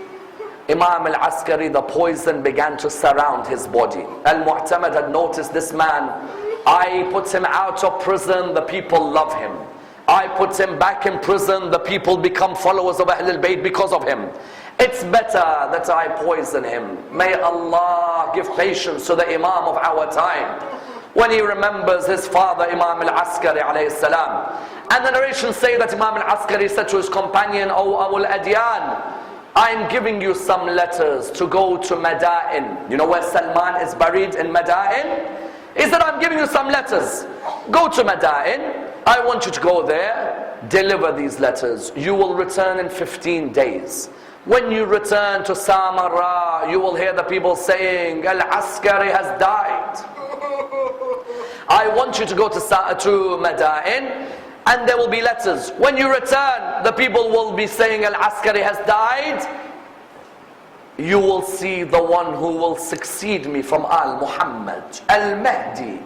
Imam Al-Askari, the poison began to surround his body. Al-Mu'tamad had noticed this man, I put him out of prison, the people love him. I put him back in prison, the people become followers of Ahlul Bayt because of him. It's better that I poison him. May Allah give patience to the Imam of our time, when he remembers his father Imam Al-Askari a.s. And the narrations say that Imam Al-Askari said to his companion, O Awwal Adyan, I'm giving you some letters to go to Madain. You know where Salman is buried, in Madain? He said, I'm giving you some letters. Go to Madain. I want you to go there, deliver these letters. You will return in 15 days. When you return to Samarra, you will hear the people saying, Al-Askari has died. I want you to go to Madain, and there will be letters. When you return, the people will be saying, Al-Askari has died. You will see the one who will succeed me from Al-Muhammad, Al-Mahdi.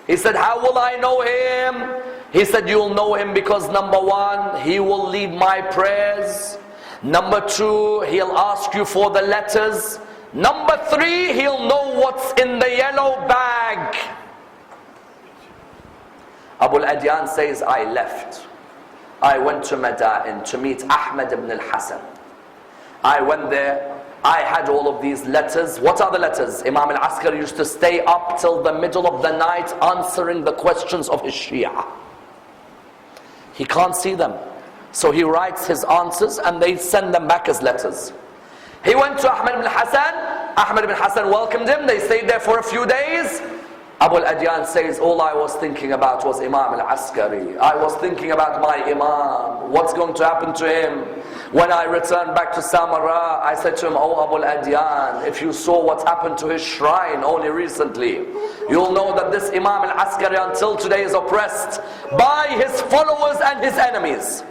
He said, how will I know him? He said, you'll know him because number 1, he will lead my prayers. Number 2, he'll ask you for the letters. Number 3, he'll know what's in the yellow bag. Abu al-Adyan says, I left. I went to Madain to meet Ahmad ibn al-Hasan. I went there. I had all of these letters. What are the letters? Imam Al-Askari used to stay up till the middle of the night answering the questions of his Shia. He can't see them. So he writes his answers and they send them back as letters. He went to Ahmad ibn Hassan. Ahmad ibn Hassan welcomed him. They stayed there for a few days. Abul Adyan says, all I was thinking about was Imam Al-Askari. I was thinking about my Imam. What's going to happen to him? When I returned back to Samarra, I said to him, oh Abul Adyan, if you saw what happened to his shrine only recently, you'll know that this Imam Al-Askari until today is oppressed by his followers and his enemies.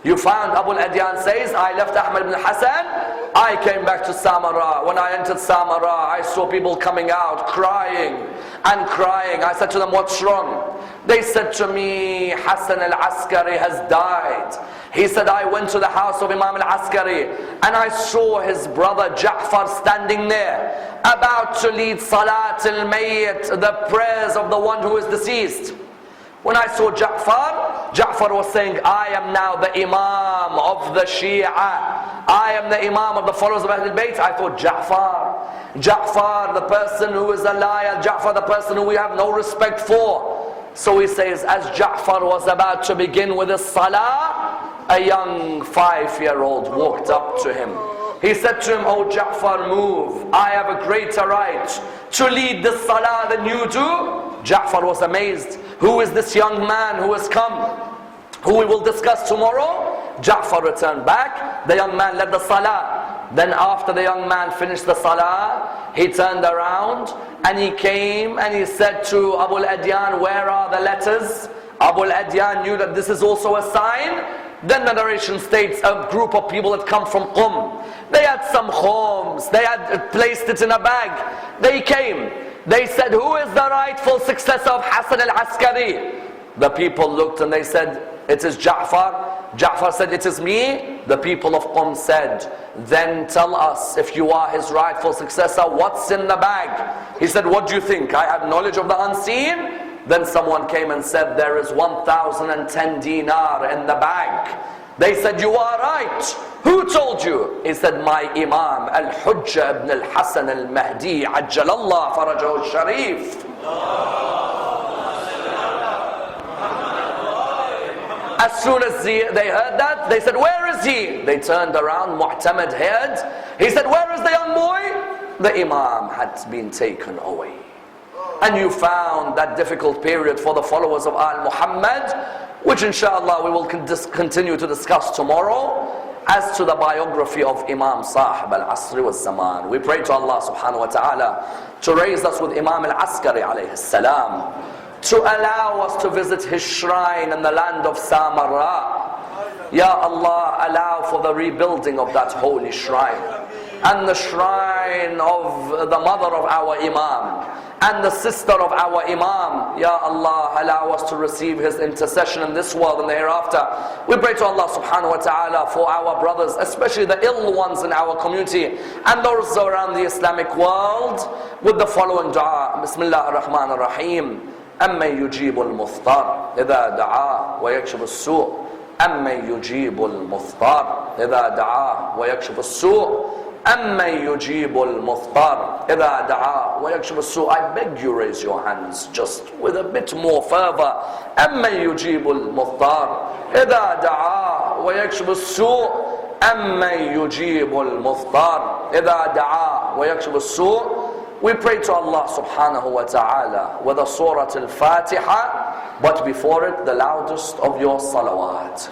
You found, Abu Adyan says, I left Ahmad ibn Hassan, I came back to Samarra. When I entered Samarra, I saw people coming out, crying and crying. I said to them, what's wrong? They said to me, Hassan al-Askari has died. He said, I went to the house of Imam al-Askari and I saw his brother Ja'far standing there, about to lead Salat al-Mayyit, the prayers of the one who is deceased. When I saw Ja'far was saying, I am now the Imam of the Shia. I am the Imam of the followers of Ahlul Bayt. I thought, Ja'far, the person who is a liar, Ja'far, the person who we have no respect for. So he says, as Ja'far was about to begin with his salah, a young 5-year-old walked up to him. He said to him, oh Ja'far, move. I have a greater right to lead the salah than you do. Ja'far was amazed. Who is this young man who has come, who we will discuss tomorrow? Ja'far returned back. The young man led the salah. Then after the young man finished the salah, he turned around and he came and he said to Abu Adyan, where are the letters? Abu Adyan knew that this is also a sign. Then the narration states a group of people had come from Qum. They had some khoms, they had placed it in a bag. They came. They said, who is the rightful successor of Hassan al-Askari? The people looked and they said, it is Ja'far. Ja'far said, it is me. The people of Qum said, then tell us, if you are his rightful successor, what's in the bag? He said, what do you think? I have knowledge of the unseen? Then someone came and said, there is 1,010 dinar in the bag. They said, you are right. Who told you? He said, my Imam Al-Hujjah ibn Al-Hasan Al-Mahdi Ajjalallah Farajahu Al-Sharif. As soon as they heard that, they said, where is he? They turned around, Mu'tamad heard. He said, where is the young boy? The Imam had been taken away. And you found that difficult period for the followers of Al-Muhammad, which inshallah we will continue to discuss tomorrow, as to the biography of Imam Sahib Al-Asri wal-Zaman. We pray to Allah subhanahu wa ta'ala to raise us with Imam Al-Askari a.s, to allow us to visit his shrine in the land of Samarra. Ya Allah, allow for the rebuilding of that holy shrine, and the shrine of the mother of our Imam, and the sister of our Imam. Ya Allah, allow us to receive his intercession in this world and the hereafter. We pray to Allah subhanahu wa ta'ala for our brothers, especially the ill ones in our community and those around the Islamic world, with the following dua. Bismillah ar-Rahman ar-Rahim. أَمَّنْ يُجِيبُ الْمُضْطَرَّ إِذَا دَعَاهُ وَيَكْشِفُ السُّوءَ أَمَّنْ يُجِيبُ الْمُضْطَرَّ إِذَا دَعَاهُ وَيَكْشِفُ السُّوءَ أَمَّنْ يُجِيبُ الْمُضْطَرَّ إِذَا دَعَاهُ وَيَكْشِفُ السُّوءَ. I beg you raise your hands just with a bit more fervor. أَمَّنْ يُجِيبُ الْمُضْطَرَّ إِذَا دَعَاهُ وَيَكْشِفُ السُّوءَ أَمَّنْ يُجِيبُ الْمُضْطَرَّ إِذَا دَعَاهُ وَيَكْشِفُ السُّوءَ. We pray to Allah subhanahu wa ta'ala with a surah al-Fatiha, but before it the loudest of your salawat.